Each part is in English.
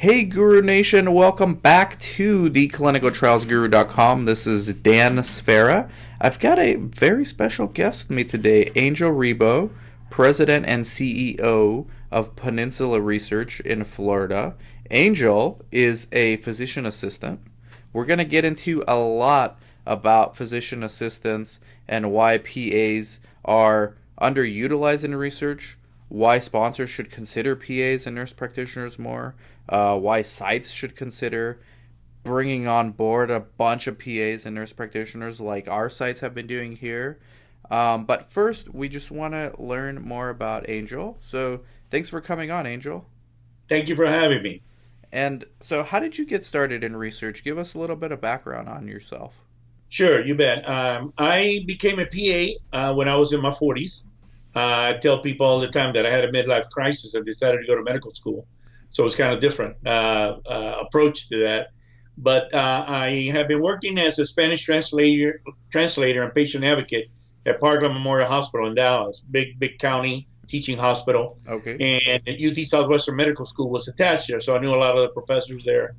Hey Guru Nation, welcome back to the clinicaltrialsguru.com. This is Dan Sfera. I've got a very special guest with me today, Angel Rebo, President and CEO of Peninsula Research in Florida. Angel is a physician assistant. We're going to get into a lot about physician assistants and why PAs are underutilized in research, why sponsors should consider PAs and nurse practitioners more, why sites should consider bringing on board a bunch of PAs and nurse practitioners like our sites have been doing here. But first, we just want to learn more about Angel. So thanks for coming on, Angel. Thank you for having me. And so how did you get started in research? Give us a little bit of background on yourself. Sure, you bet. I became a PA when I was in my 40s. I tell people all the time that I had a midlife crisis and decided to go to medical school. So it's kind of different approach to that. But I have been working as a Spanish translator and patient advocate at Parkland Memorial Hospital in Dallas, big county teaching hospital. Okay. And UT Southwestern Medical School was attached there, so I knew a lot of the professors there.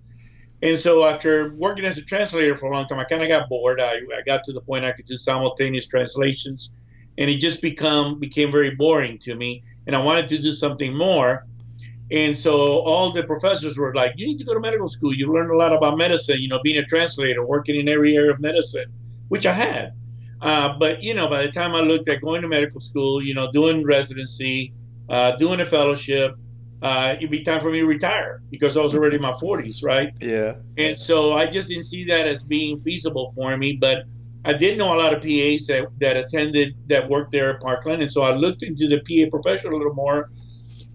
And so after working as a translator for a long time, I kind of got bored. I got to the point I could do simultaneous translations, and it just became very boring to me. And I wanted to do something more. And so all the professors were like, "You need to go to medical school. You learn a lot about medicine. Being a translator, working in every area of medicine," which I had. But by the time I looked at going to medical school, doing residency, doing a fellowship, it'd be time for me to retire because I was already in my 40s, right? Yeah. And so I just didn't see that as being feasible for me. But I did know a lot of PAs that worked there at Parkland, and so I looked into the PA profession a little more.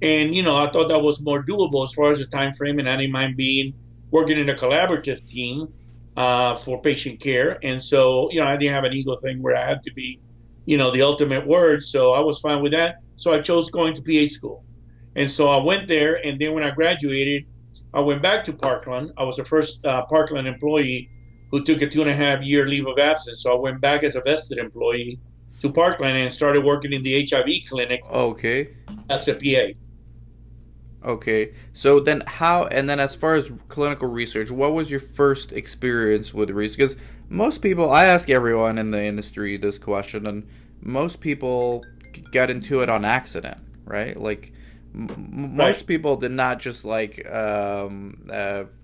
And I thought that was more doable as far as the time frame, and I didn't mind working in a collaborative team for patient care. And so I didn't have an ego thing where I had to be the ultimate word. So I was fine with that. So I chose going to PA school. And so I went there, and then when I graduated, I went back to Parkland. I was the first Parkland employee who took a 2.5 year leave of absence. So I went back as a vested employee to Parkland and started working in the HIV clinic Okay. as a PA. Okay. So then and then as far as clinical research, what was your first experience with research? Because most people, I ask everyone in the industry this question, and most people got into it on accident, right? Like, Right, most people did not just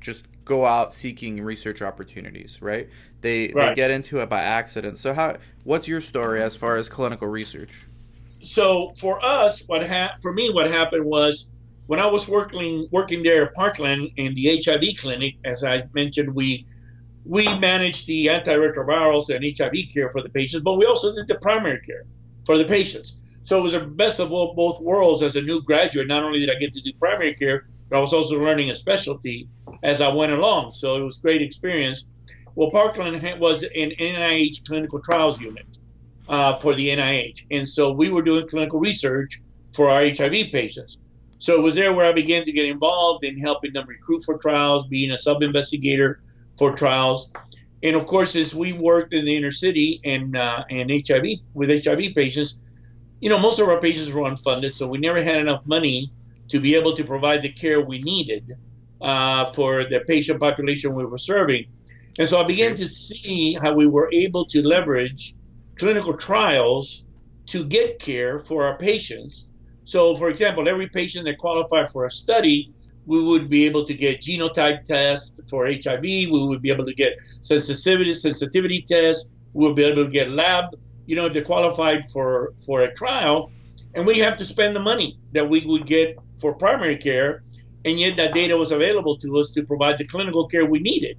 just go out seeking research opportunities, right? They right. get into it by accident. So what's your story as far as clinical research? So for us, for me, what happened was when I was working there at Parkland in the HIV clinic, as I mentioned, we managed the antiretrovirals and HIV care for the patients, but we also did the primary care for the patients. So it was the best of both worlds as a new graduate. Not only did I get to do primary care, but I was also learning a specialty as I went along. So it was a great experience. Well, Parkland was an NIH clinical trials unit for the NIH. And so we were doing clinical research for our HIV patients. So it was there where I began to get involved in helping them recruit for trials, being a sub-investigator for trials. And of course, as we worked in the inner city and HIV with HIV patients, most of our patients were unfunded, so we never had enough money to be able to provide the care we needed for the patient population we were serving. And so I began Okay. to see how we were able to leverage clinical trials to get care for our patients. So, for example, every patient that qualified for a study, we would be able to get genotype tests for HIV. We would be able to get sensitivity tests. We would be able to get lab, if they qualified for a trial. And we have to spend the money that we would get for primary care. And yet that data was available to us to provide the clinical care we needed.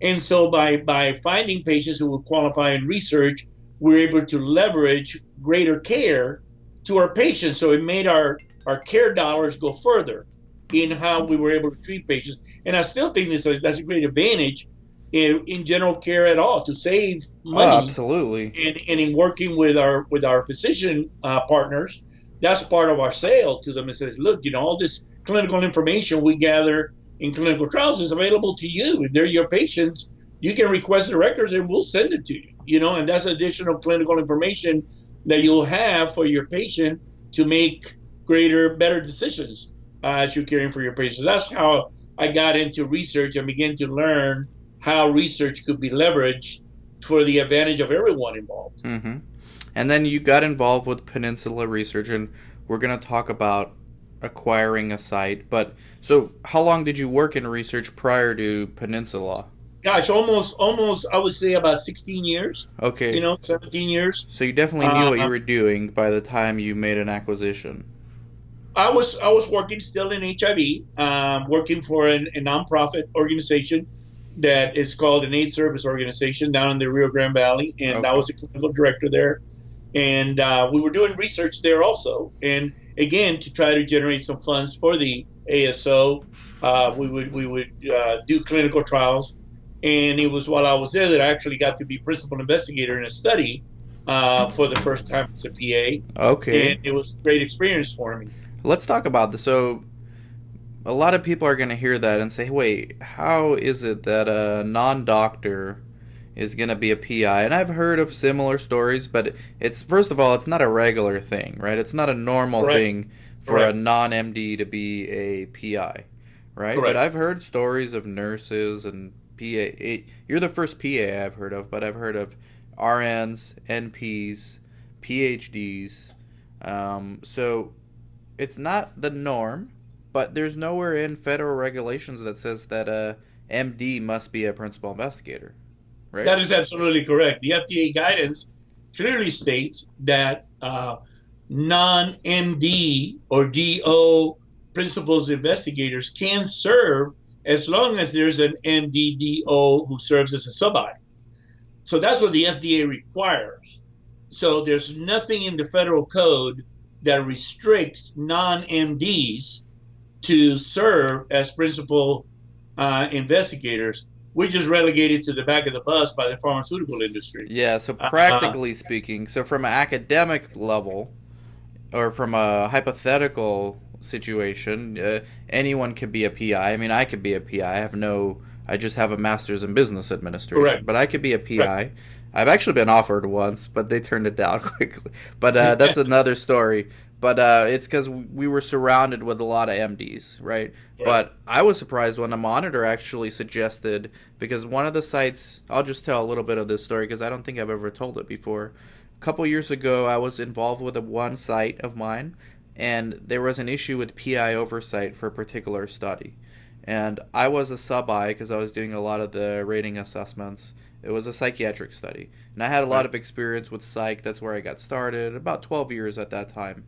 And so by finding patients who would qualify in research, we were able to leverage greater care to our patients. So it made our care dollars go further in how we were able to treat patients. And I still think that's a great advantage in general care at all, to save Oh, money. absolutely. And in working with our physician partners, that's part of our sale to them. It says, look, all this clinical information we gather in clinical trials is available to you. If they're your patients, you can request the records and we'll send it to you. And that's additional clinical information that you'll have for your patient to make better decisions as you're caring for your patients. That's how I got into research and began to learn how research could be leveraged for the advantage of everyone involved. Mm-hmm. And then you got involved with Peninsula Research, and we're going to talk about acquiring a site. But so, how long did you work in research prior to Peninsula? Gosh, almost, I would say about 16 years, Okay, 17 years. so you definitely knew what you Uh, were doing by the time you made an acquisition. I was working still in HIV, working for a nonprofit organization that is called an AIDS service organization down in the Rio Grande Valley, and I Okay. was a clinical director there. And we were doing research there also, and again to try to generate some funds for the ASO. We would do clinical trials, and it was while I was there that I actually got to be principal investigator in a study for the first time as a PA, and Okay. it was a great experience for me. Let's talk about this. So, a lot of people are going to hear that and say, wait, how is it that a non doctor is going to be a PI? And I've heard of similar stories, but it's, first of all, it's not a regular thing, right? It's not a normal Correct. thing for a Correct. non MD to be a PI, right? But Correct. I've heard stories of nurses and PA. You're the first PA I've heard of, but I've heard of RNs, NPs, PhDs. So it's not the norm, but there's nowhere in federal regulations that says that a MD must be a principal investigator, right? That is absolutely correct. The FDA guidance clearly states that non-MD or DO principals investigators can serve as long as there's an MDDO who serves as a sub-I. So that's what the FDA requires. So there's nothing in the federal code that restricts non-MDs to serve as principal investigators. We're just relegated to the back of the bus by the pharmaceutical industry. Yeah, so Uh, practically speaking, so from an academic level or from a hypothetical situation, anyone could be a PI. I mean, I could be a PI. I have no, I just have a master's in business administration, correct. but I could be a Correct. PI. I've actually been offered once, but they turned it down quickly. But that's another story. But it's because we were surrounded with a lot of MDs, right? Right. But I was surprised when a monitor actually suggested, because one of the sites, I'll just tell a little bit of this story because I don't think I've ever told it before. A couple years ago, I was involved with a one site of mine, and there was an issue with PI oversight for a particular study. And I was a sub I because I was doing a lot of the rating assessments. It was a psychiatric study. And I had a lot Right. of experience with psych. That's where I got started, about 12 years at that time.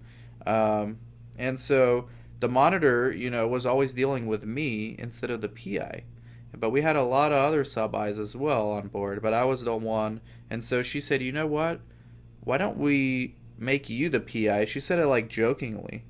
Um, and so the monitor, was always dealing with me instead of the PI. But we had a lot of other sub Is as well on board, but I was the one. And so she said, you know what? Why don't we make you the PI? She said it like jokingly.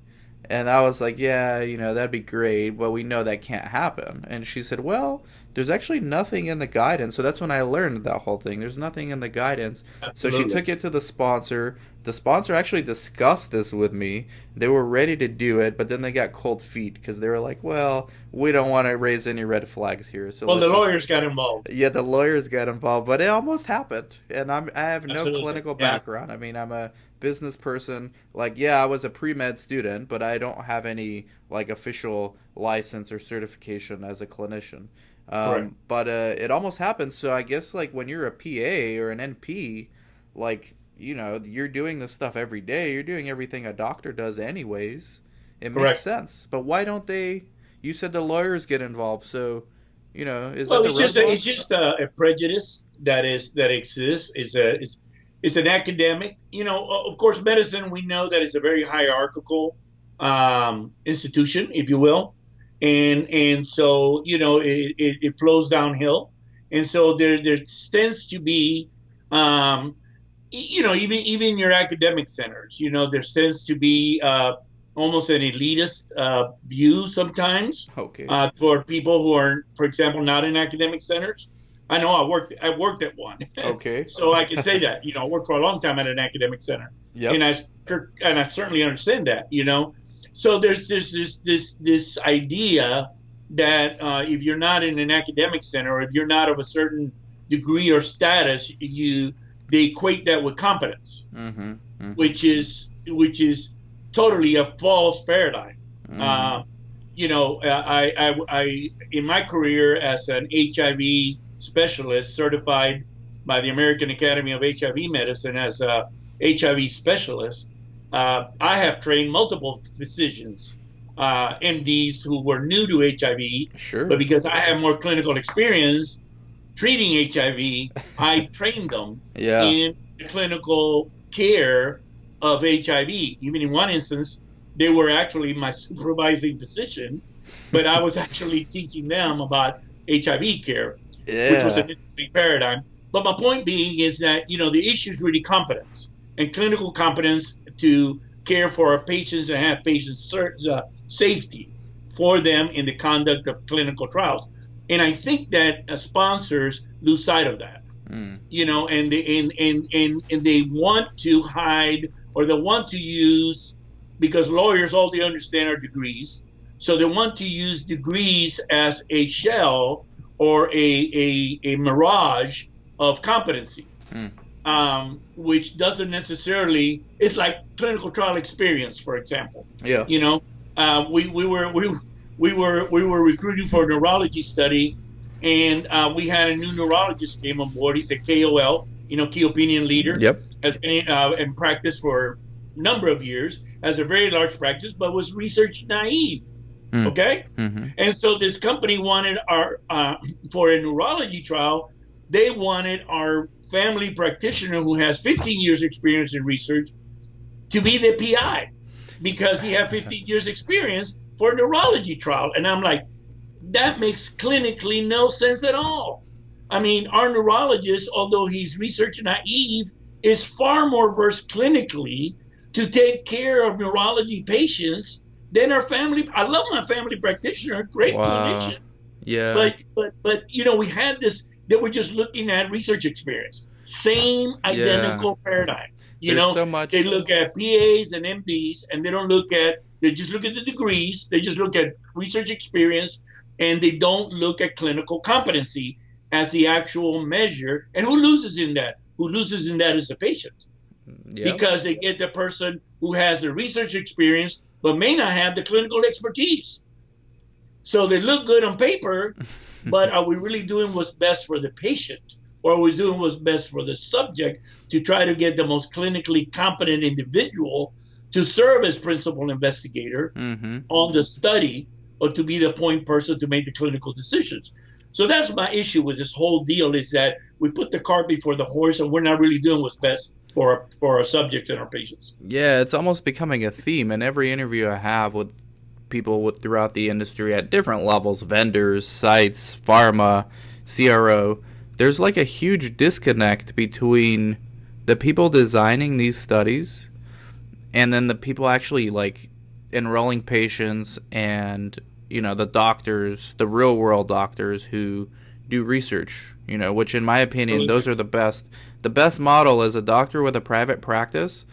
And I was like, yeah, that'd be great, but we know that can't happen. And she said, well, there's actually nothing in the guidance. So that's when I learned that whole thing. There's nothing in the guidance. So she Absolutely. took it to the sponsor. The sponsor actually discussed this with me. They were ready to do it, but then they got cold feet because they were like, well, we don't want to raise any red flags here. So Well, the let's just. lawyers got involved. Yeah, the lawyers got involved, but it almost happened. And I have no Absolutely. clinical Yeah. background. I mean, I'm a business person. Like, yeah, I was a pre-med student, but I don't have any like official license or certification as a clinician. Correct. But it almost happened. So I guess like when you're a PA or an NP, like you're doing this stuff every day. You're doing everything a doctor does anyways. It makes Correct. sense. But why don't they? You said the lawyers get involved. So is that Well, the it's roadblock? just a prejudice that exists. It's an academic. Of course, medicine we know that it's a very hierarchical institution, if you will, and so it flows downhill, and so there tends to be um, even your academic centers, there tends to be almost an elitist view sometimes Okay. for people who are, for example, not in academic centers. I know I worked at one, Okay. so I can say that. I worked for a long time at an academic center, and Yep. I certainly understand that. So there's this idea that if you're not in an academic center, or if you're not of a certain degree or status, they equate that with competence, Mm-hmm. Mm-hmm. which is totally a false paradigm. Mm-hmm. Uh, in my career as an HIV specialist, certified by the American Academy of HIV Medicine as a HIV specialist, I have trained multiple physicians, MDs who were new to HIV, but Sure. because I have more clinical experience treating HIV, I trained them Yeah. in clinical care of HIV. Even in one instance, they were actually my supervising physician, but I was actually teaching them about HIV care, which was Yeah. an interesting paradigm. But my point being is that, the issue is really competence and clinical competence to care for our patients and have patient safety for them in the conduct of clinical trials. And I think that sponsors lose sight of that, Mm. and they want to hide, or they want to use, because lawyers, all they understand are degrees, so they want to use degrees as a shell or a mirage of competency, Mm. which doesn't necessarily. It's like clinical trial experience, for example. Yeah. You know, we were recruiting for a neurology study, and we had a new neurologist came on board. He's a KOL, key opinion leader, Yep. has been in practice for a number of years, has a very large practice, but was research naive. Mm. Okay, Mm-hmm. and so this company wanted our for a neurology trial, they wanted our family practitioner who has 15 years experience in research to be the PI because he had 15 years experience for a neurology trial. And I'm like, that makes clinically no sense at all. I mean, our neurologist, although he's research naive, is far more versed clinically to take care of neurology patients than our family. I love my family practitioner, great Wow. clinician, Yeah. but we had this. They were just looking at research experience, same Yeah. identical paradigm. There's so They much. look at PAs and MDs, and they don't look at. They just look at the degrees. They just look at research experience, and they don't look at clinical competency as the actual measure. And who loses in that? Who loses in that is the patient, Yep. because they get the person who has the research experience but may not have the clinical expertise. So they look good on paper, but are we really doing what's best for the patient? Or are we doing what's best for the subject to try to get the most clinically competent individual to serve as principal investigator Mm-hmm. on the study, or to be the point person to make the clinical decisions? So that's my issue with this whole deal, is that we put the cart before the horse, and we're not really doing what's best for our subjects and our patients. Yeah, it's almost becoming a theme in every interview I have with people with throughout the industry at different levels, vendors, sites, pharma, CRO. There's like a huge disconnect between the people designing these studies and then the people actually like enrolling patients and the doctors, the real world doctors who do research, which in my opinion those Absolutely. are the best model is a doctor with a private practice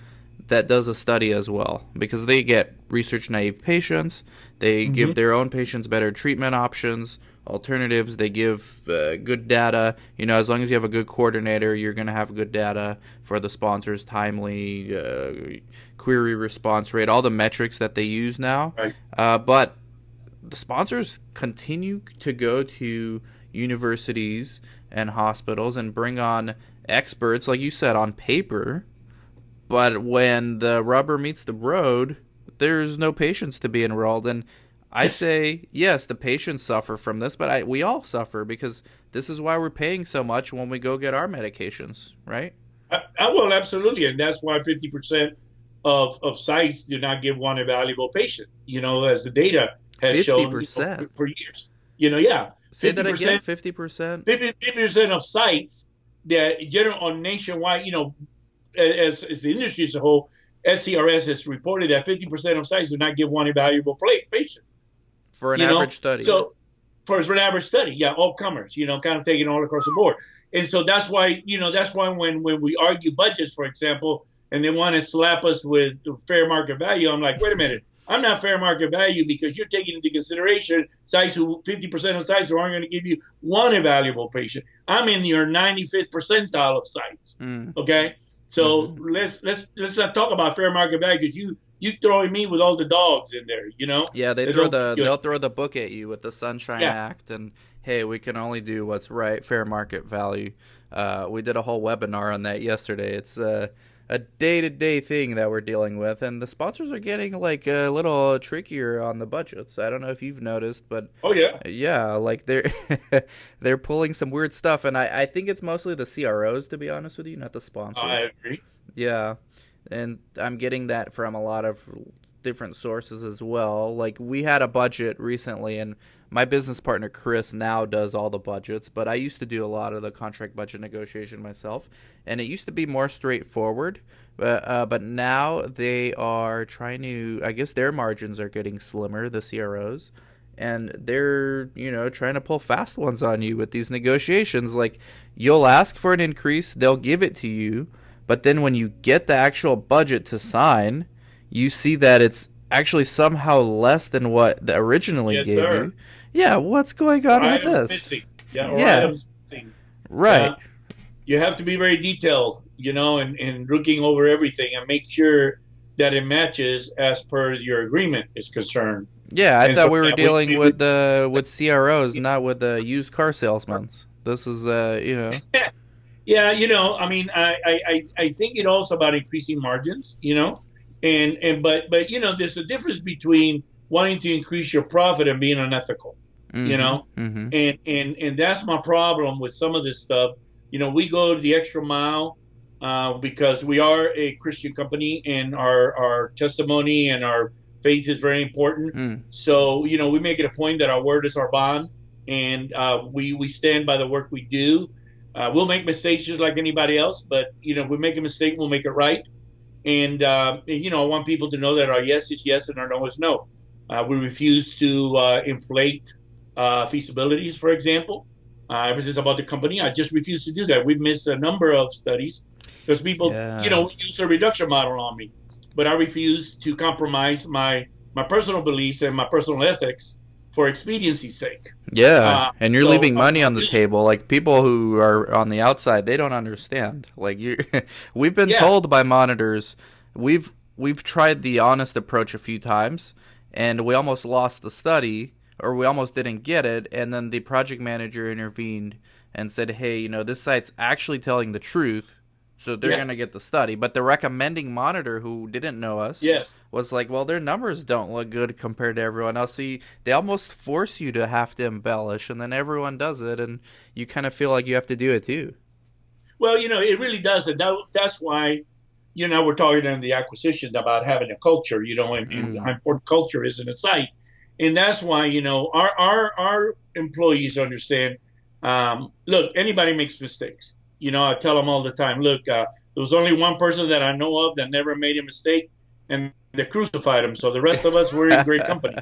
that does a study as well, because they get research naive patients, they Mm-hmm. give their own patients better treatment options, alternatives, they give good data. As long as you have a good coordinator, you're going to have good data for the sponsors, timely query response rate, all the metrics that they use now. Right. But the sponsors continue to go to universities and hospitals and bring on experts, like you said, on paper, but when the rubber meets the road, there's no patients to be enrolled. And I say, yes, the patients suffer from this, but we all suffer because this is why we're paying so much when we go get our medications, right? I will, absolutely, and that's why 50% of sites do not give one evaluable patient. As the data has shown, 50%. for years. Yeah, Say that again, 50%, 50%. 50% of sites that general on nationwide, as the industry as a whole, SCRS has reported that 50% of sites do not give one evaluable patient. For an You know, average study. so for an average study, yeah, all comers, kind of taking all across the board. And so that's why when we argue budgets, for example, and they want to slap us with fair market value, I'm like, wait a minute, I'm not fair market value because you're taking into consideration sites who 50% of sites who aren't going to give you one evaluable patient. I'm in your 95th percentile of sites. Mm. Okay. So let's not talk about fair market value because you throwing me with all the dogs in there. Yeah, They don't they'll throw the book at you with the Sunshine yeah. Act, and hey, we can only do what's right, fair market value. We did a whole webinar on that yesterday. It's a day-to-day thing that we're dealing with, and the sponsors are getting like a little trickier on the budgets. I don't know if you've noticed, but Oh yeah. yeah, like they're they're pulling some weird stuff, and I think it's mostly the CROs, to be honest with you, not the I sponsors. agree. Yeah, and I'm getting that from a lot of different sources as well. Like we had a budget recently, and my business partner Chris now does all the budgets, but I used to do a lot of the contract budget negotiation myself, and it used to be more straightforward. But now they are trying to. I guess their margins are getting slimmer, the CROs, and they're trying to pull fast ones on you with these negotiations. Like you'll ask for an increase, they'll give it to you, but then when you get the actual budget to sign, you see that it's actually somehow less than what they originally Yes, gave sir. you. Yeah, what's going Or on with items this? missing. Yeah, or Yeah, items missing. right. Yeah. You have to be very detailed, and looking over everything and make sure that it matches as per your agreement is concerned. Yeah, I And thought so we were yeah, dealing we with CROs, not with the used car salesmen. This is yeah, I mean, I think it also about increasing margins, but there's a difference between wanting to increase your profit and being unethical, you mhm, know, mhm, and that's my problem with some of this stuff. We go the extra mile because we are a Christian company and our testimony and our faith is very important. mm. So we make it a point that our word is our bond, and we stand by the work we do. We'll make mistakes just like anybody else, but if we make a mistake, we'll make it right. And I want people to know that our yes is yes and our no is no. We refuse to inflate feasibilities, for example. Ever since I bought the company, I just refuse to do that. We've missed a number of studies because people, Yeah. use a reduction model on me, but I refuse to compromise my personal beliefs and my personal ethics for expediency's sake. Yeah, Uh, and you're so leaving I, money I on the really, table. Like people who are on the outside, they don't understand. Like you, we've been yeah, told by monitors, we've tried the honest approach a few times, and we almost lost the study, or we almost didn't get it. And then the project manager intervened and said, "Hey, this site's actually telling the truth, so they're yeah, gonna get the study." But the recommending monitor, who didn't know us, yes. was like, well, their numbers don't look good compared to everyone else. So they almost force you to have to embellish, and then everyone does it, and you kind of feel like you have to do it too. Well, it really does, and that's why we're talking in the acquisition about having a culture, and Mm. how important culture is in a site, and that's why our employees understand. Look, anybody makes mistakes. I tell them all the time. Look, there was only one person that I know of that never made a mistake, and they crucified him. So the rest of us, we're in great company.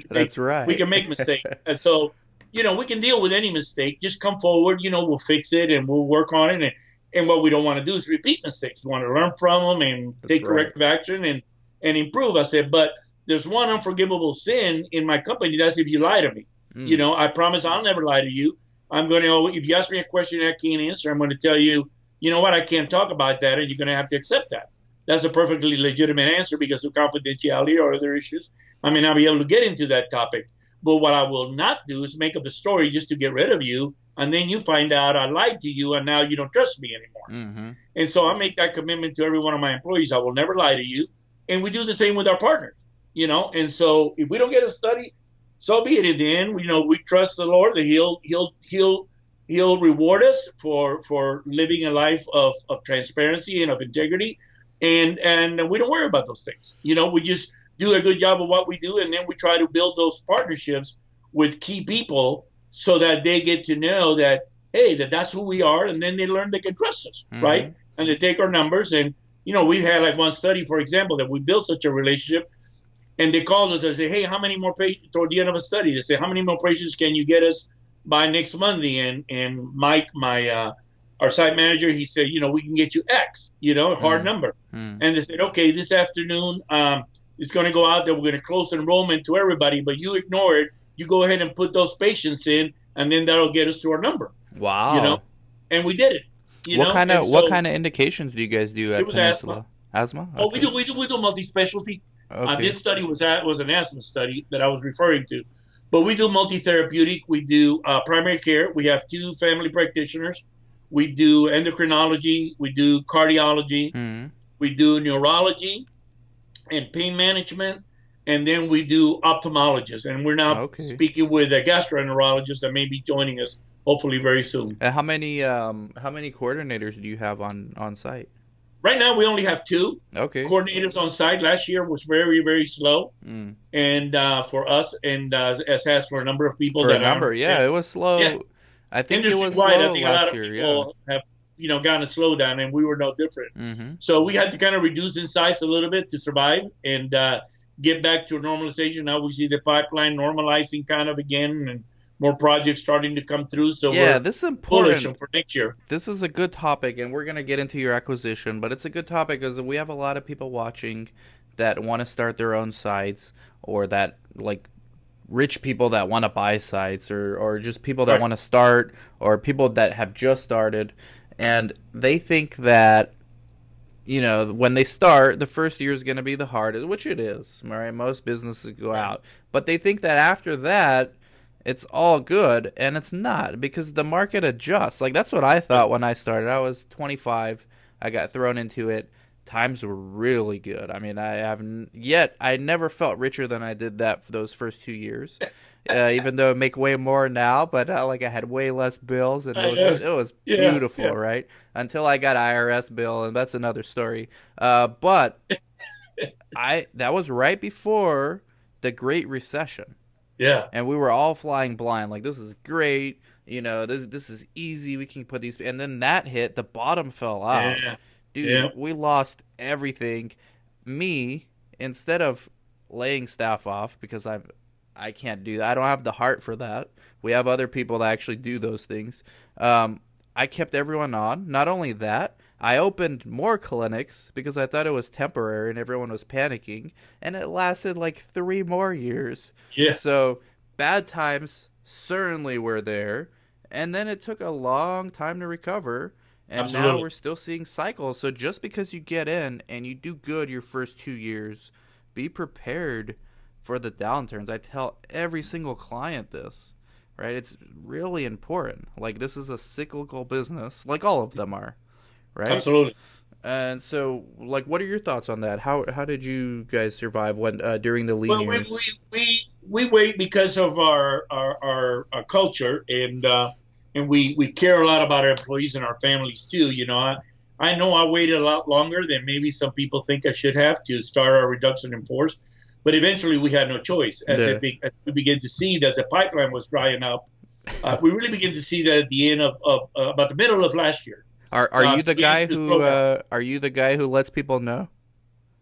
That's We right. can make mistakes, and so we can deal with any mistake. Just come forward. We'll fix it and we'll work on it. And what we don't want to do is repeat mistakes. We want to learn from them and That's take right. corrective action and improve. I said, but there's one unforgivable sin in my company. That's if you lie to me. Mm. I promise I'll never lie to you. I'm going to, if you ask me a question I can't answer, I'm going to tell you, you know what, I can't talk about that, and you're going to have to accept that. That's a perfectly legitimate answer because of confidentiality or other issues. I may not be able to get into that topic. But what I will not do is make up a story just to get rid of you, and then you find out I lied to you, and now you don't trust me anymore. Mm-hmm. And so I make that commitment to every one of my employees. I will never lie to you. And we do the same with our partners, And so if we don't get a study, so be it. At the end, we trust the Lord that He'll reward us for living a life of transparency and of integrity. And we don't worry about those things. We just do a good job of what we do, and then we try to build those partnerships with key people so that they get to know that, hey, that's who we are, and then they learn they can trust us, Mm-hmm. right? And they take our numbers, and we've had like one study, for example, that we built such a relationship, and they called us and say, hey, how many more patients toward the end of a study? They say, how many more patients can you get us by next Monday? And Mike, my our site manager, he said, we can get you X, a hard Mm. number. Mm. And they said, okay, this afternoon, it's going to go out that we're going to close enrollment to everybody, but you ignore it. You go ahead and put those patients in, and then that'll get us to our number, you know? Wow. And we did it. And what so kind of indications do you guys do it at was asthma. Peninsula? Asthma? Oh, Okay. we do multi-specialty. Okay. This study was an asthma study that I was referring to, but we do multi-therapeutic. We do primary care. We have two family practitioners. We do endocrinology. We do cardiology. Hmm. We do neurology and pain management, and then we do ophthalmologists. And we're now Okay. speaking with a gastroenterologist that may be joining us hopefully very soon. And how many coordinators do you have on site? Right now, we only have two Okay. coordinators on site. Last year was very, very slow, Mm. and for us, and as has for a number of people For a that I number, yeah, understand. it was Yeah, slow. I think it industry was wide, I slow think a lot last of year. Yeah. people have gotten a slowdown, and we were no different. Mm-hmm. So we had to kind of reduce in size a little bit to survive and get back to normalization. Now we see the pipeline normalizing kind of again, and more projects starting to come through. So Yeah, we're this is bullish important. for next year. This is a good topic, and we're gonna get into your acquisition. But it's a good topic because we have a lot of people watching that want to start their own sites, or that like rich people that want to buy sites, or just people that Right. want to start, or people that have just started, and they think that when they start, the first year is going to be the hardest, which it is, right? Most businesses go Right. out, but they think that after that, it's all good, and it's not because the market adjusts. Like that's what I Right. thought when I started. I was 25. I got thrown into it. Times were really good. I mean, I never felt richer than I did that for those first 2 years. Even though I make way more now, but like I had way less bills, and I know. it was Yeah. Yeah. beautiful, right? Until I got IRS bill, and that's another story. But I that was right before the Great Recession, Yeah. and we were all flying blind. Like this is great, this is easy. We can put these, and then that hit. The bottom fell out, Yeah. dude. Yeah. We lost everything. Me, instead of laying staff off because I can't do that. I don't have the heart for that. We have other people that actually do those things. I kept everyone on. Not only that, I opened more clinics because I thought it was temporary and everyone was panicking, and it lasted like 3 more years. Yeah. So bad times certainly were there, and then it took a long time to recover. And now Absolutely. we're still seeing cycles. So just because you get in and you do good your first 2 years, be prepared for the downturns. I tell every single client this, right? It's really important. Like this is a cyclical business, like all of them are, right? Absolutely. And so, like, what are your thoughts on that? How did you guys survive when during the lean Well, we we years? we, we wait because of our culture, and we care a lot about our employees and our families too. I know I waited a lot longer than maybe some people think I should have to start our reduction in force, but eventually we had no choice as we begin to see that the pipeline was drying up. We really begin to see that at the end of about the middle of last year. Are you the Began guy to slow down. are you the guy who lets people know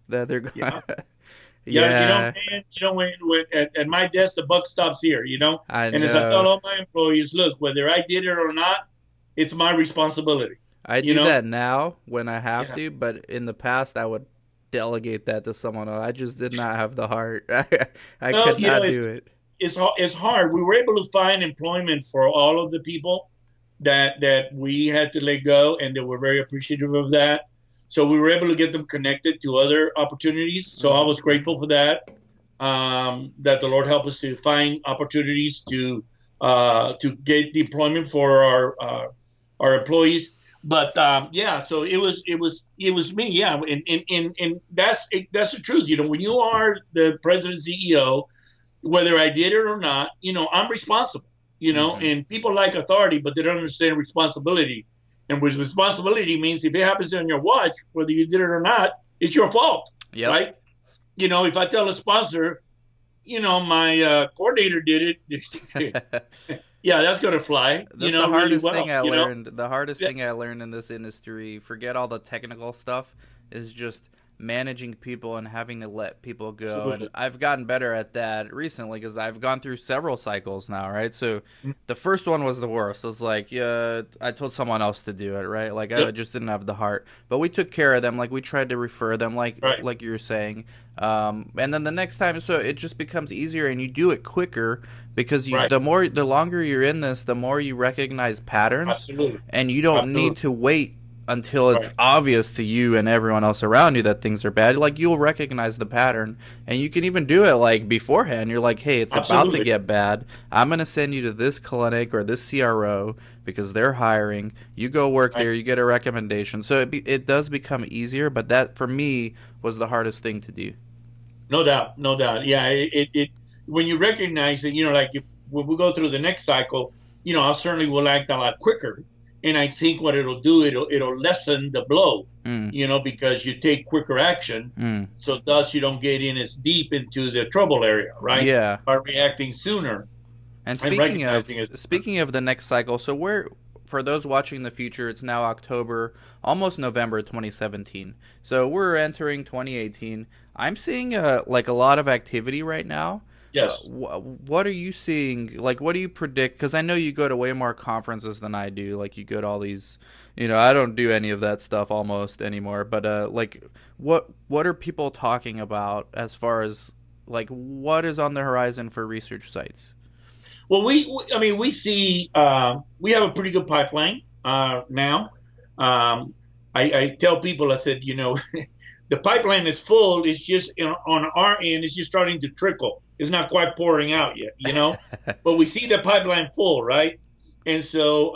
that they're going? Yeah. Yeah, Yeah, man, when at my desk, the buck stops here, I And as I know. tell all my employees, look, whether I did it or not, it's my responsibility, I you do know? that now when I have Yeah. to, but in the past I would delegate that to someone else. I just did not have the heart. I Well, could not do it. it's hard. We were able to find employment for all of the people that we had to let go, and they were very appreciative of that. So we were able to get them connected to other opportunities. So I Hmm. was grateful for that. That the Lord help us to find opportunities to get the employment for our employees. But yeah, so it was me. Yeah, and that's the truth. When you are the president CEO, whether I did it or not, I'm responsible. Hmm. And people like authority, but they don't understand responsibility. And with responsibility means if it happens on your watch, whether you did it or not, it's your fault, Yep. right? If I tell a sponsor, my coordinator did it, yeah, that's going to fly, That's the really hardest thing well, I learned. The hardest Yeah, thing I learned in this industry, forget all the technical stuff, is just managing people and having to let people go. And Absolutely. I've gotten better at that recently because I've gone through several cycles now, right? So the first one was the worst. It was like, yeah, I told someone else to do it, right? Like I Yep. just didn't have the heart. But we took care of them. Like we tried to refer them, Right. like you were saying. And then the next time, so it just becomes easier and you do it quicker because Right. the longer you're in this, the more you recognize patterns, Absolutely. and you don't need Absolutely. to wait until it's Right. obvious to you and everyone else around you that things are bad. Like you'll recognize the pattern, and you can even do it like beforehand. You're like, hey, it's about to Absolutely. get bad. I'm gonna send you to this clinic or this CRO because they're hiring. You go work Right. there. You get a recommendation. So it does become easier, but that for me was the hardest thing to do. No doubt. No doubt. Yeah. It when you recognize it, like if when we go through the next cycle, I certainly will act a lot quicker. And I think what it'll do, it'll lessen the blow, Mm, because you take quicker action. mm. So thus you don't get in as deep into the trouble area, right? Yeah. By reacting sooner And and recognizing it. speaking of the next cycle, so we're for those watching in the future, it's now October, almost November 2017. So we're entering 2018. I'm seeing like a lot of activity right now. Yes. What are you seeing? Like, what do you predict? Because I know you go to way more conferences than I do. Like, you go to all these. I don't do any of that stuff almost anymore. But like, what are people talking about as far as like what is on the horizon for research sites? Well, I mean, we see we have a pretty good pipeline now. I tell people, I said, the pipeline is full. It's just on our end, it's just starting to trickle. It's not quite pouring out yet, but we see the pipeline full, right? And so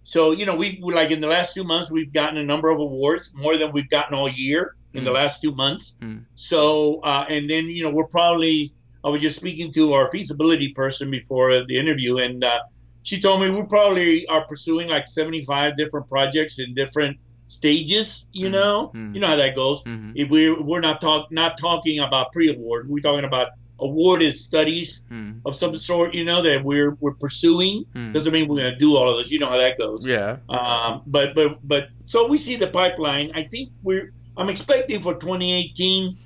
we like in the last 2 months, we've gotten a number of awards, more than we've gotten all year in the Mm, last 2 months. mm. So, and then, we're probably, I was just speaking to our feasibility person before the interview, and she told me we probably are pursuing like 75 different projects in different stages. Mm, mm, You know how that goes. mm, If we're not talking about pre-award, we're talking about awarded studies mm, of some sort. That we're pursuing. mm. Doesn't mean we're going to do all of this. You know how that goes. Yeah. But so we see the pipeline. I think I'm expecting for 2018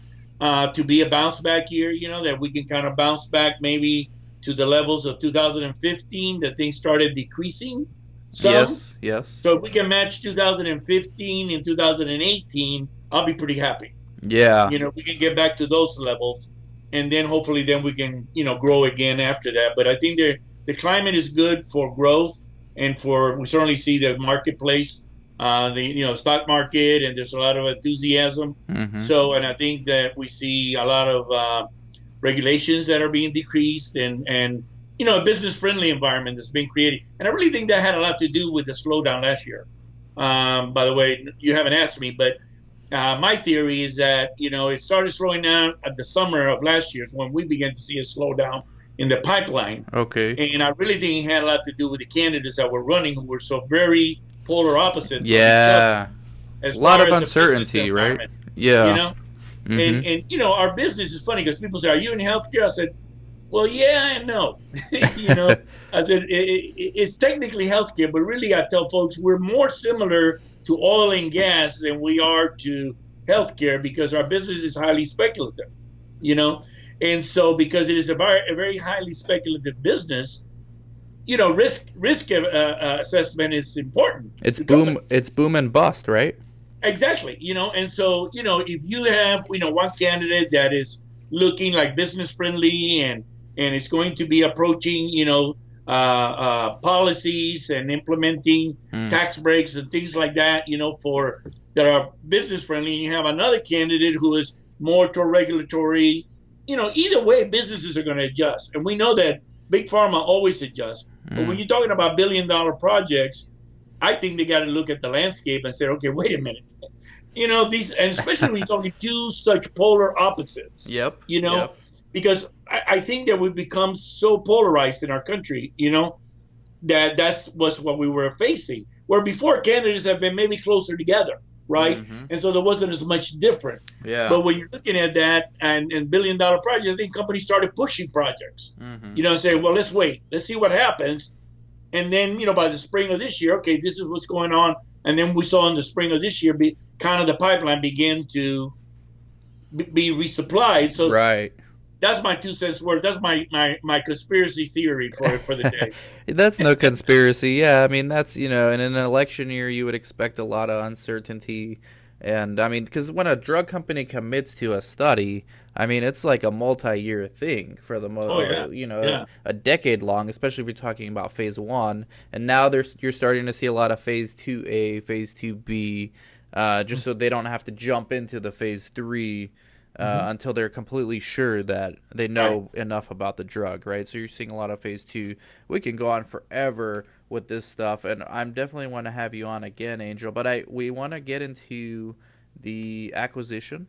to be a bounce back year. That we can kind of bounce back maybe to the levels of 2015 that things started decreasing some. Yes. Yes. So if we can match 2015 and 2018, I'll be pretty happy. Yeah. We can get back to those levels, and then hopefully then we can grow again after that. But I think the climate is good for growth, and we certainly see the marketplace, the stock market, and there's a lot of enthusiasm. Mm-hmm. So, and I think that we see a lot of regulations that are being decreased, and a business friendly environment that's been created. And I really think that had a lot to do with the slowdown last year. By the way, you haven't asked me, but my theory is that it started slowing down at the summer of last year, is when we began to see a slowdown in the pipeline. Okay. And I really think it had a lot to do with the candidates that were running, who were so very polar opposites. Yeah. As A lot far of as the business uncertainty, right? environment, Yeah. you know. Mm-hmm. And our business is funny because people say, "Are you in healthcare?" I said, "Well, yeah and no." I said it's technically healthcare, but really, I tell folks we're more similar to oil and gas than we are to healthcare because our business is highly speculative. And so because it is a very highly speculative business, risk assessment is important. It's to boom. companies. It's boom and bust, right? Exactly. And so, if you have, one candidate that is looking like business friendly and it's going to be approaching, policies and implementing Mm. tax breaks and things like that, that are business friendly, and you have another candidate who is more to regulatory, either way, businesses are going to adjust. And we know that big pharma always adjusts. But when Mm. you're talking about billion-dollar projects, I think they got to look at the landscape and say, okay, wait a minute. And especially when you're talking two such polar opposites, Yep. Yep. because I think that we've become so polarized in our country, that was what we were facing. Where before candidates have been maybe closer together, right? Mm-hmm. And so there wasn't as much different. Yeah. But when you're looking at that and billion-dollar projects, I think companies started pushing projects, Mm-hmm. saying, well, let's wait, let's see what happens. And then, by the spring of this year, okay, this is what's going on. And then we saw in the spring of this year, kind of the pipeline begin to be resupplied. So Right. that's my 2 cents worth. That's my conspiracy theory for the day. That's no conspiracy. Yeah, I mean that's in an election year you would expect a lot of uncertainty, and I mean because when a drug company commits to a study, I mean it's like a multi-year thing for the Oh yeah, yeah. a decade long, especially if you're talking about phase one, and now you're starting to see a lot of phase 2A, phase 2B, just so they don't have to jump into the phase three Mm-hmm. until they're completely sure that they Right. know enough about the drug, right? So you're seeing a lot of phase two. We can go on forever with this stuff, and I'm definitely want to have you on again, Angel. But we want to get into the acquisition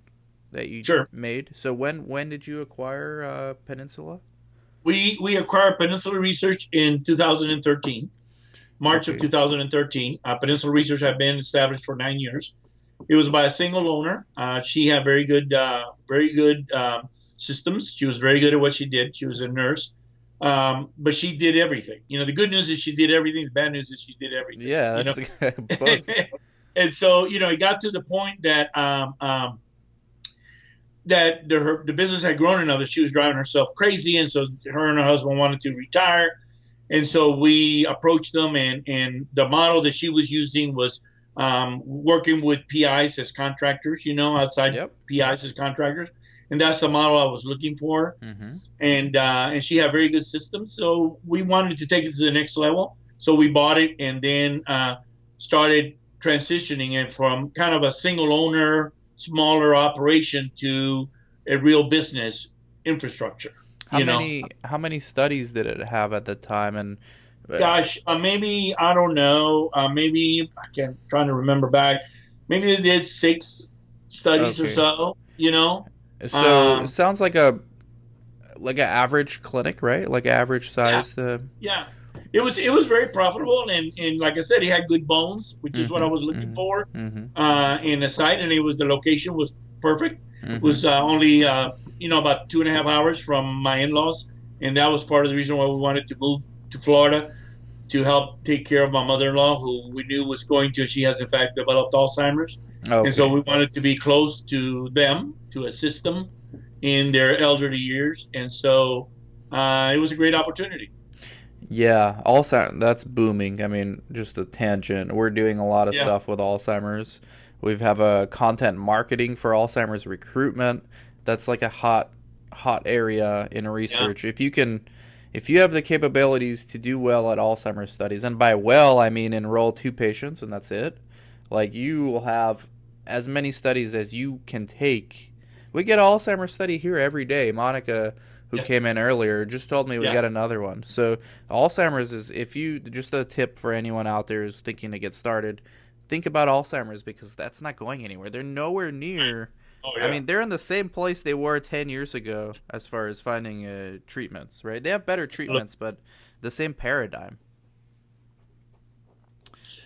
that you Sure. made. So when did you acquire Peninsula? We acquired Peninsula Research in 2013, March of Okay. 2013. Peninsula Research had been established for 9 years. It was by a single owner. She had very good systems. She was very good at what she did. She was a nurse, but she did everything. The good news is she did everything. The bad news is she did everything. Yeah, that's both. And so it got to the point that the business had grown enough that she was driving herself crazy, and so her and her husband wanted to retire, and so we approached them, and the model that she was using was working with PIs as contractors, outside Yep. PIs as contractors, and that's the model I was looking for, Mm-hmm. and she had very good systems, so we wanted to take it to the next level, so we bought it, and then started transitioning it from kind of a single owner smaller operation to a real business infrastructure. How You know, many studies did it have at the time? And uh, gosh, maybe I don't know. Maybe I can't trying to remember back. Maybe they did 6 studies or okay, so. so it Um, sounds like a an average clinic, right? Like average yeah, size. yeah. It was very profitable, and like I said, it had good bones, which is what I Mm-hmm. was looking for Mm-hmm. in the site, and it was the location was perfect. It Mm-hmm. was only about 2.5 hours from my in-laws, and that was part of the reason why we wanted to move to Florida to help take care of my mother-in-law, who we knew was going to. She has in fact developed Alzheimer's, and so Okay. we wanted to be close to them to assist them in their elderly years, and so it was a great opportunity. Yeah, Alzheimer's, that's booming. I mean, just a tangent. We're doing a lot of Yeah. stuff with Alzheimer's. We have a content marketing for Alzheimer's recruitment. That's like a hot area in Yeah. research. If you have the capabilities to do well at Alzheimer's studies, and by well I mean enroll 2 patients and that's it. Like you will have as many studies as you can take. We get an Alzheimer's study here every day. Monica, who Yeah. came in earlier, just told me we Yeah. got another one. So Alzheimer's is, if you, just a tip for anyone out there who's thinking to get started, think about Alzheimer's because that's not going anywhere. They're nowhere near. Oh I yeah. mean, they're in the same place they were 10 years ago as far as finding treatments, right? They have better treatments, but the same paradigm.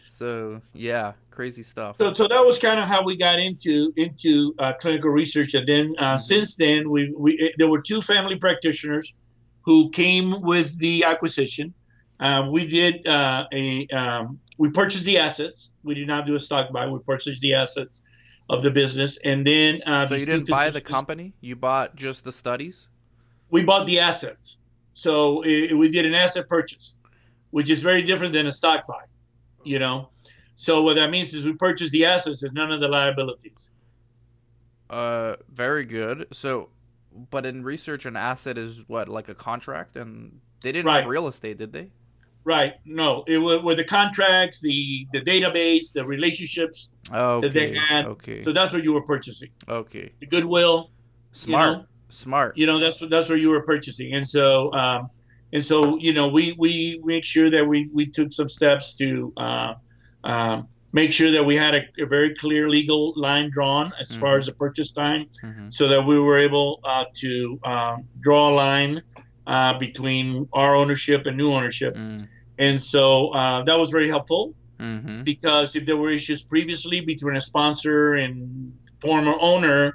So, yeah, crazy stuff. So that was kind of how we got into clinical research, and then Mm-hmm. since then there were two family practitioners who came with the acquisition. We did we purchased the assets. We did not do a stock buy. We purchased the assets of the business, and then So you these two didn't buy the physicians. company? You bought just the studies? We bought the assets, so we did an asset purchase, which is very different than a stock buy. You know, so what that means is we purchased the assets and none of the liabilities. Very good. So, but in research, an asset is what, like a contract? And they didn't have Right. real estate, did they? Right. No, it was with the contracts, the database, the relationships that they Okay, had. okay, So that's what you were purchasing. okay. The goodwill, you Smart, know, smart. that's what you were purchasing. And so we make sure that we took some steps to make sure that we had a very clear legal line drawn as far Mm-hmm, as the purchase time, mm-hmm, so that we were able to draw a line between our ownership and new ownership. mm, And so that was very helpful, mm-hmm. because if there were issues previously between a sponsor and former owner,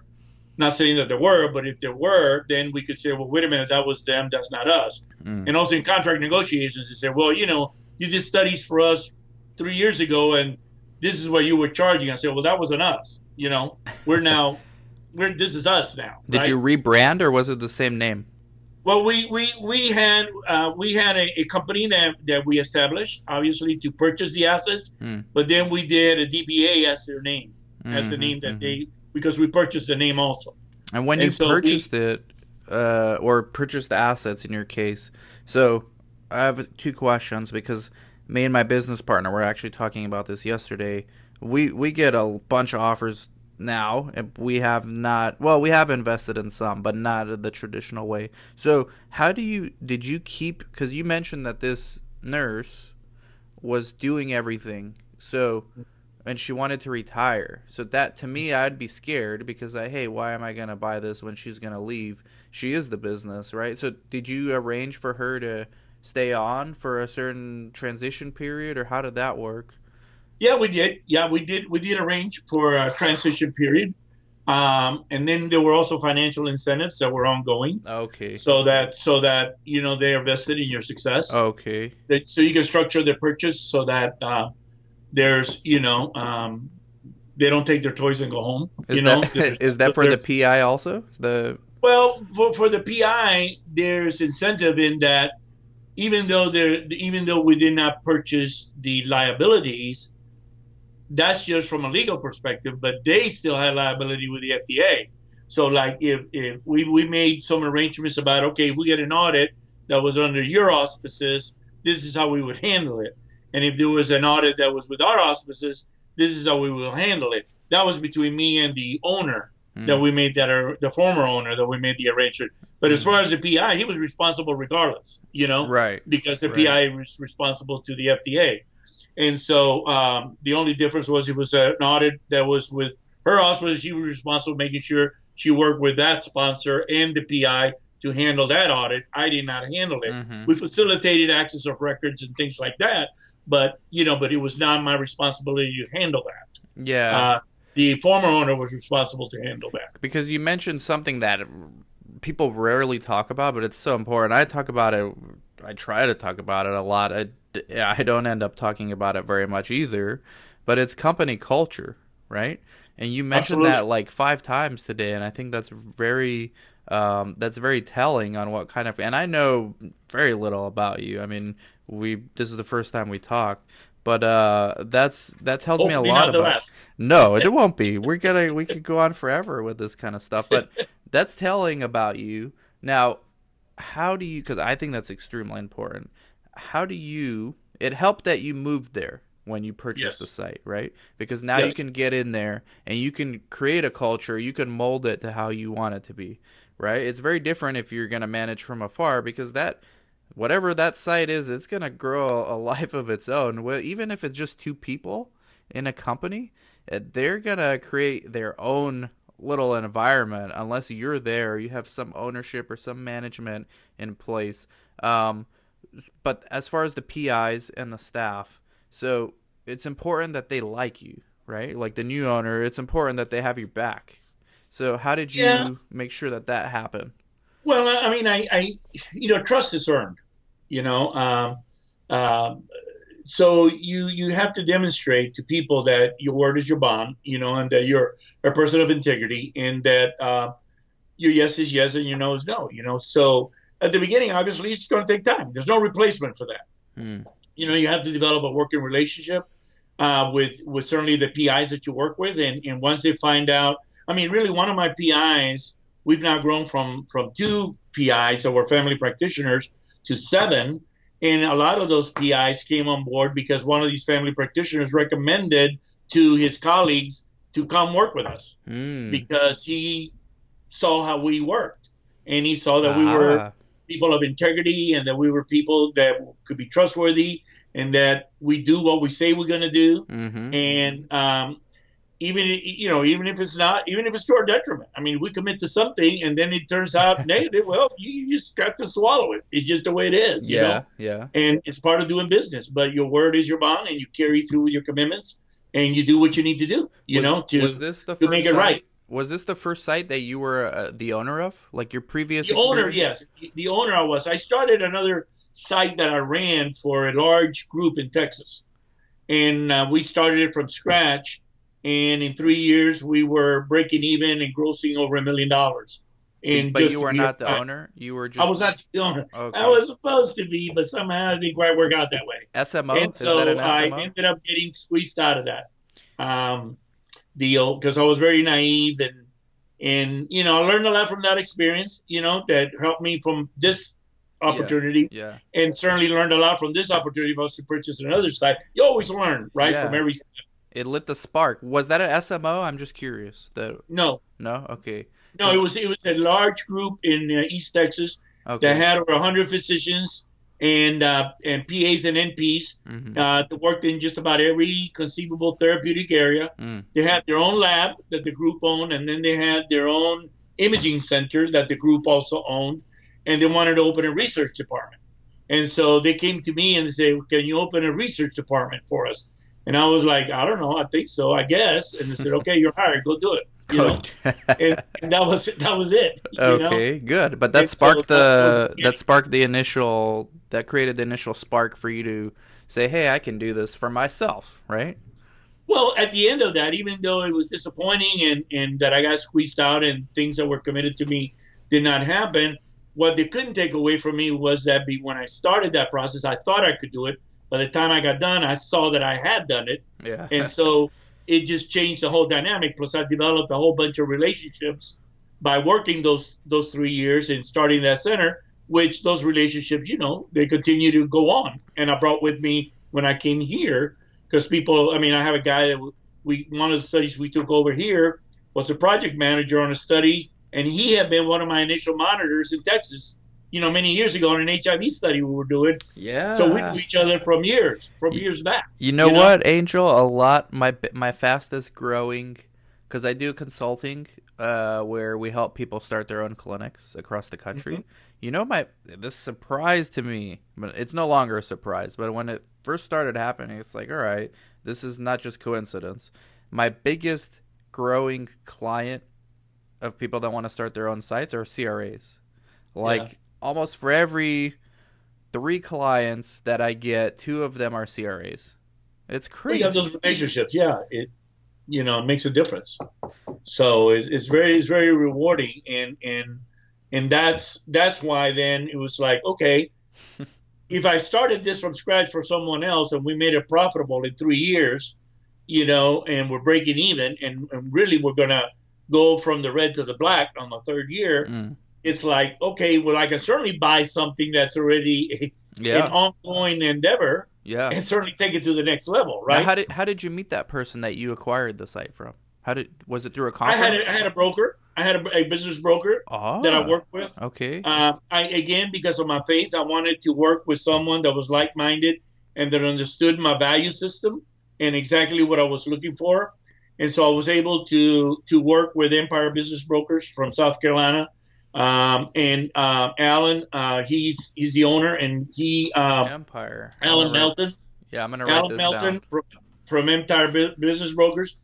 not saying that there were, but if there were, then we could say, well, wait a minute, that was them, that's not us. Mm. And also in contract negotiations, they say, well, you did studies for us 3 years ago, and this is what you were charging. I said, well, that wasn't us. We're now this is us now, Did you right? rebrand or was it the same name? Well, we had a company that we established, obviously, to purchase the assets, Mm. but then we did a DBA as their name, as the Mm-hmm, name that mm-hmm. because we purchased the name also, And when you and so purchased it, or purchased the assets in your case, so I have two questions because me and my business partner were actually talking about this yesterday. We get a bunch of offers now, and we have not. Well, we have invested in some, but not the traditional way. So, how did you keep? Because you mentioned that this nurse was doing everything. So, and she wanted to retire. So that to me, I'd be scared because hey, why am I gonna buy this when she's gonna leave? She is the business, right? So did you arrange for her to stay on for a certain transition period, or how did that work? yeah, we did. Yeah, we did arrange for a transition period. And then there were also financial incentives that were ongoing, Okay, so that they are vested in your success. okay. So you can structure the purchase so that there's they don't take their toys and go home. Is that is that for the There's PI also? The well for the PI there's incentive in that even though we did not purchase the liabilities, that's just from a legal perspective, but they still had liability with the FDA. So like if we made some arrangements about, okay, if we get an audit that was under your auspices, this is how we would handle it. And if there was an audit that was with our auspices, this is how we will handle it. That was between me and the owner that mm, we made that, or the former owner that we made the arrangement. But as mm, far as the PI, he was responsible regardless, right, because the right. PI was responsible to the FDA. And so the only difference was it was an audit that was with her auspices. She was responsible making sure she worked with that sponsor and the PI to handle that audit. I did not handle it. Mm-hmm. We facilitated access of records and things like that, but but it was not my responsibility to handle that. Yeah, Uh, the former owner was responsible to handle that. because you mentioned something that people rarely talk about, but it's so important. I talk about it. I try to talk about it a lot. I don't end up talking about it very much either, but it's company culture, right? And you mentioned Absolutely. that like 5 times today, and I think that's very telling on what kind of. And I know very little about you. I mean, we this is the first time we talked, but that tells me a Hopefully lot not the about. last. No, it won't be. We could go on forever with this kind of stuff, but that's telling about you. Now, how do you? Because I think that's extremely important. How do you? It helped that you moved there when you purchased the Yes. site, right? Because now you Yes. can get in there and you can create a culture. You can mold it to how you want it to be, right? It's very different if you're gonna manage from afar because that whatever that site is, it's gonna grow a life of its own. Well, even if it's just two people in a company, they're gonna create their own little environment unless you're there. You have some ownership or some management in place. Um, but as far as the PIs and the staff, so it's important that they like you, right? Like the new owner, it's important that they have your back. So how did Yeah. you make sure that that happened? Well, I mean, trust is earned. You know, um, so you have to demonstrate to people that your word is your bond. And that you're a person of integrity, and that your yes is yes and your no is no. So at the beginning, obviously, it's going to take time. There's no replacement for that. Hmm. You have to develop a working relationship with certainly the PIs that you work with, and once they find out, I mean, really, one of my PIs, we've now grown from two PIs that were family practitioners to seven, and a lot of those PIs came on board because one of these family practitioners recommended to his colleagues to come work with us Hmm. because he saw how we worked, and he saw that we were Ah. people of integrity and that we were people that could be trustworthy and that we do what we say we're going to do. Mm-hmm. And even if it's to our detriment. I mean, we commit to something and then it turns out negative. Well, you just got to swallow it. It's just the way it is, Yeah. Yeah. and it's part of doing business. But your word is your bond, and you carry through your commitments, and you do what you need to do, Was this the to make first it right. site? Was this the first site that you were the owner of? Like your previous The owner, experience? yes, the owner I was. I started another site that I ran for a large group in Texas, and we started it from scratch. and in 3 years we were breaking even and grossing over $1 million in But you just a were year's not the time. owner. You were I just was not the owner. I okay. was supposed to be, but somehow it didn't quite work out that way. SMO? And Is that an so I SMO? ended up getting squeezed out of that deal because I was very naive and I learned a lot from that experience. That helped me from this Yeah. opportunity, Yeah. and certainly learned a lot from this opportunity if I was to purchase another site. You always learn, right, from Yeah. every step. It lit the spark. Was that an SMO? I'm just curious. No, No? Okay. no, it Cuz was it was a large group in East Texas that okay. had over 100 physicians and PAs and NPs Mhm. that worked in just about every conceivable therapeutic area. Mm. They had their own lab that the group owned, and then they had their own imaging center that the group also owned, and they wanted to open a research department. And so they came to me and said, "Can you open a research department for us?" And I was like, "I don't know, I think so, I guess." And they said, "Okay, you're hired, go do it." Good. And that was it. Okay, good. But And so that was the that beginning. sparked the initial that created the initial spark for you to say, "Hey, I can do this for myself," right? Well, at the end of that, even though it was disappointing and that I got squeezed out and things that were committed to me did not happen, what they couldn't take away from me was that when I started that process, I thought I could do it. By the time I got done, I saw that I had done it. Yeah. And so it just changed the whole dynamic. Plus, I developed a whole bunch of relationships by working those 3 years and starting that center, which those relationships, they continue to go on. And I brought with me when I came here because people, I mean, I have a guy that one of the studies we took over here was a project manager on a study, and he had been one of my initial monitors in Texas, many years ago on an HIV study we were doing. So we knew Yeah. each other from years back, You know you know? what, Angel? A lot my fastest growing, because I do consulting, where we help people start their own clinics across the Mm-hmm. country. You know, my this surprised to me, but it's no longer a surprise. But when it first started happening, it's like, all right, this is not just coincidence. My biggest growing client of people that want to start their own sites are CRAs. Yeah. Like almost for every three clients that I get, two of them are CRAs. It's Well, you have those crazy. relationships. Yeah. It makes a difference. So it's very rewarding. And that's why then it was like, okay, if I started this from scratch for someone else and we made it profitable in 3 years, and we're breaking even and really we're going to go from the red to the black on the third year, Mm. it's like, okay, well, I can certainly buy something that's already an Yeah, ongoing endeavor yeah. and certainly take it to the next level, Now, right? how did you meet that person that you acquired the site from? How did was it through a I conference? had a broker. I had a business broker that I Ah, worked with. okay. I again, because of my faith, I wanted to work with someone that was like-minded and that understood my value system and exactly what I was looking for. And so I was able to work with Empire Business Brokers from South Carolina. And Alan, he's the owner, and Empire. I'm gonna Alan write. Melton, Yeah, I'm gonna write Alan this down. Melton from Empire Business Brokers.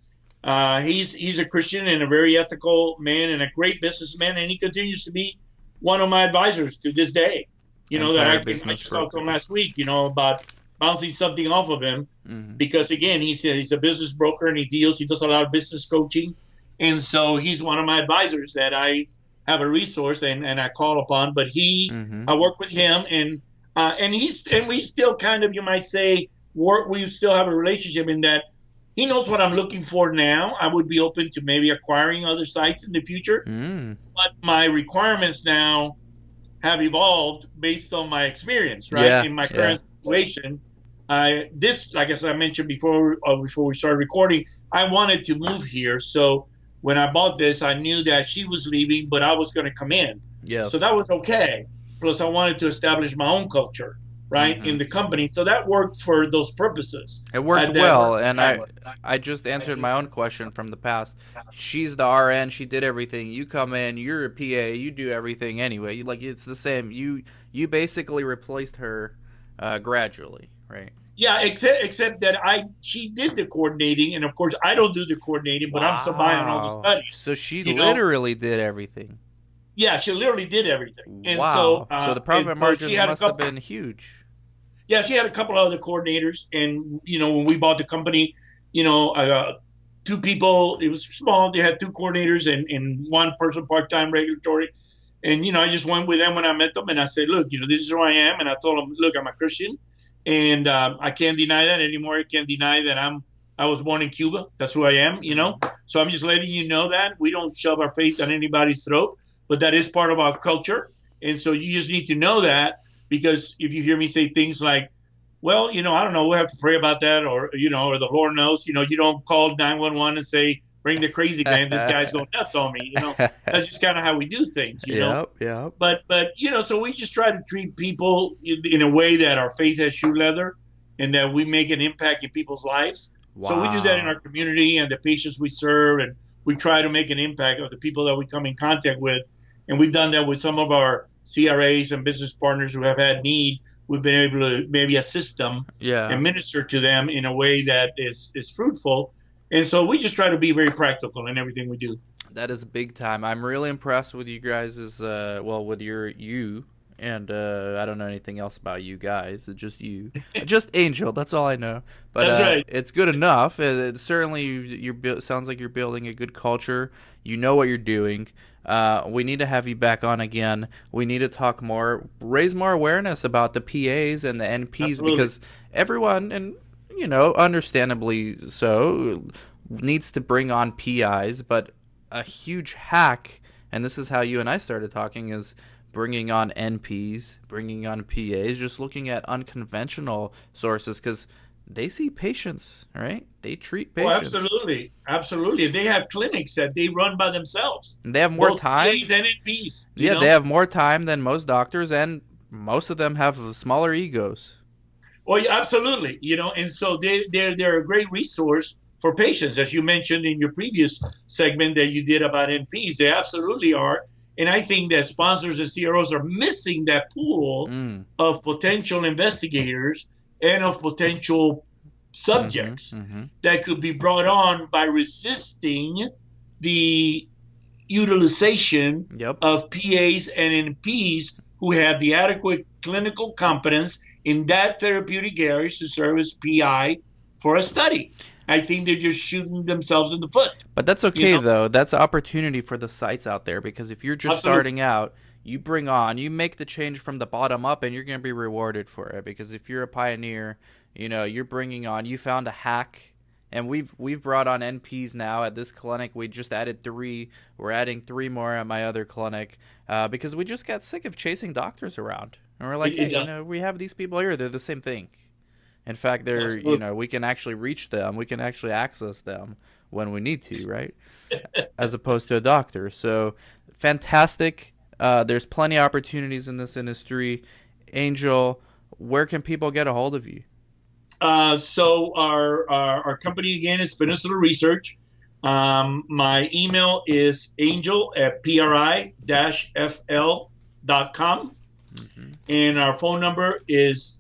He's a Christian and a very ethical man and a great businessman, and he continues to be one of my advisors to this day. That Empire I Business just talked to him Brokers. last week. About bouncing something off of him Hmm. because again, he's a business broker and he does a lot of business coaching, and so he's one of my advisors that I have a resource and I call upon. But Hmm. I work with him and we still kind of, you might say, work. We still have a relationship in that he knows what I'm looking for now. I would be open to maybe acquiring other sites in the future, Mm. but my requirements now have evolved based on my experience, right? Yeah, In my yeah. current situation, like as I mentioned before we started recording, I wanted to move here. So when I bought this, I knew that she was leaving, but I was going to come in. So Yes. that was okay. Plus, I wanted to establish my own culture, right, Hmm. in the company. So that worked for those purposes It worked at that well, and time. I just answered my own question from the past. She's the RN. She did everything. You come in. You're a PA. You do everything anyway. Like it's the same. You basically replaced her gradually, right? Yeah, except that she did the coordinating, and of course I don't do the coordinating, but I'm supplying all the Wow. studies. So she You know, literally did everything. yeah, she literally did everything, and so Wow. So the and profit so she margins had a must have couple. been huge. Yeah, she had a couple of other coordinators, and when we bought the company, you know, two people. It was small. They had two coordinators and one person part-time regulatory. And, I just went with them when I met them and I said, look, this is who I am. And I told them, look, I'm a Christian and I can't deny that anymore. I can't deny that I was born in Cuba. That's who I am. So I'm just letting you know that we don't shove our faith down anybody's throat, but that is part of our culture. And so you just need to know that, because if you hear me say things like, well, I don't know, we'll have to pray about that, or the Lord knows, you don't call 911 and say, bring the crazy guy and this guy's going nuts on me. That's just kind of how we do things, Yep. But so we just try to treat people in a way that our faith has shoe leather and that we make an impact in people's lives. Wow. So we do that in our community and the patients we serve, and we try to make an impact of the people that we come in contact with. And we've done that with some of our CRAs and business partners who have had need. We've been able to maybe assist them and minister to them in a way that is fruitful. And so we just try to be very practical in everything we do. That is big time. I'm really impressed with you guys' with you. And I don't know anything else about you guys. It's just you. Just Angel. That's all I know. But that's right. It's good enough. It certainly sounds like you're building a good culture. You know what you're doing. We need to have you back on again. We need to talk more, raise more awareness about the PAs and the NPs. Absolutely. Because everyone, and understandably so, needs to bring on PIs. But a huge hack, and this is how you and I started talking, is bringing on NPs, bringing on PAs, just looking at unconventional sources, because they see patients, right? They treat patients. Oh, absolutely. They have clinics that they run by themselves. And they have more time. PAs and NPs. They have more time than most doctors, and most of them have smaller egos. Well, yeah, absolutely. And so they're a great resource for patients, as you mentioned in your previous segment that you did about NPs. They absolutely are. And I think that sponsors and CROs are missing that pool of potential investigators and of potential subjects that could be brought on by resisting the utilization of PAs and NPs who have the adequate clinical competence in that therapeutic area to serve as PI for a study. I think they're just shooting themselves in the foot. But that's okay, though. That's an opportunity for the sites out there, because if you're just starting out, you make the change from the bottom up, and you're going to be rewarded for it. Because if you're a pioneer, you're bringing on, you found a hack, and we've brought on NPs now at this clinic. We just added 3. We're adding 3 more at my other clinic, because we just got sick of chasing doctors around. And we're like, we have these people here. They're the same thing. In fact, we can actually reach them. We can actually access them when we need to, right? As opposed to a doctor. So, fantastic. There's plenty of opportunities in this industry. Angel, where can people get a hold of you? So our company, again, is Peninsula Research. My email is angel@pri-fl.com. And our phone number is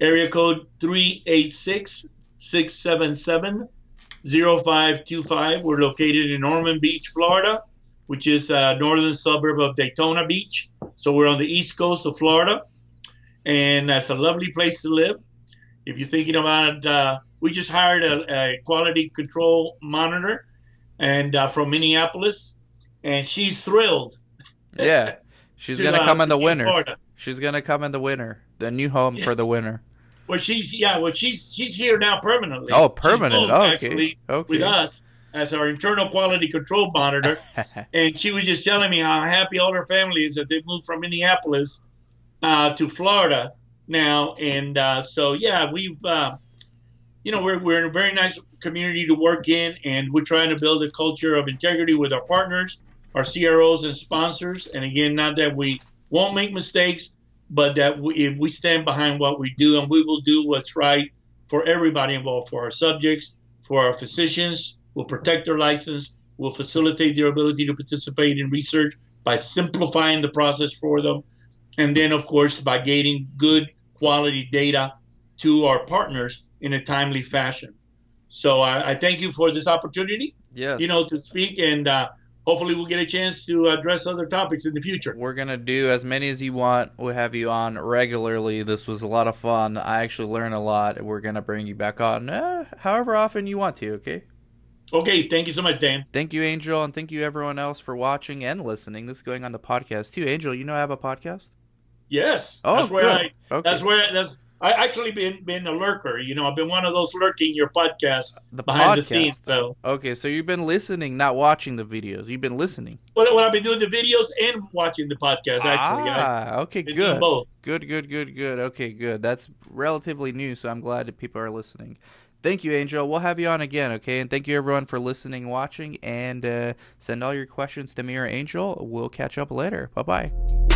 area code 386-677-0525. We're located in Ormond Beach, Florida, which is a northern suburb of Daytona Beach. So we're on the east coast of Florida, and that's a lovely place to live. If you're thinking about it, we just hired a quality control monitor and from Minneapolis, and she's thrilled. Yeah, she's going to come in the winter. Florida. She's going to come in the winter, the new home for the winter. Well, she's here now permanently. Oh, permanent. Moved, actually, with us as our internal quality control monitor. And she was just telling me how happy all her family is that they moved from Minneapolis to Florida now. And we've we're in a very nice community to work in, and we're trying to build a culture of integrity with our partners, our CROs and sponsors. And again, not that we won't make mistakes, but that if we stand behind what we do, and we will do what's right for everybody involved, for our subjects, for our physicians, we'll protect their license, we'll facilitate their ability to participate in research by simplifying the process for them, and then, of course, by getting good quality data to our partners in a timely fashion. So I thank you for this opportunity, to speak, and hopefully we'll get a chance to address other topics in the future. We're going to do as many as you want. We'll have you on regularly. This was a lot of fun. I actually learned a lot. We're going to bring you back on however often you want to, okay? Okay, thank you so much, Dan. Thank you, Angel, and thank you everyone else for watching and listening. This is going on the podcast too. Angel, you know I have a podcast? Yes, Oh, good. that's Okay. where that's I actually been a lurker. I've been one of those lurking your podcast The behind the scenes. podcast. So Okay, so you've been listening, not watching the videos. You've been listening. what I've been doing the videos and watching the podcast. Actually, I've Okay, been doing good. both. Good. Okay, good. That's relatively new, so I'm glad that people are listening. Thank you, Angel. We'll have you on again, okay? And thank you, everyone, for listening, watching, and send all your questions to me or Angel. We'll catch up later. Bye bye.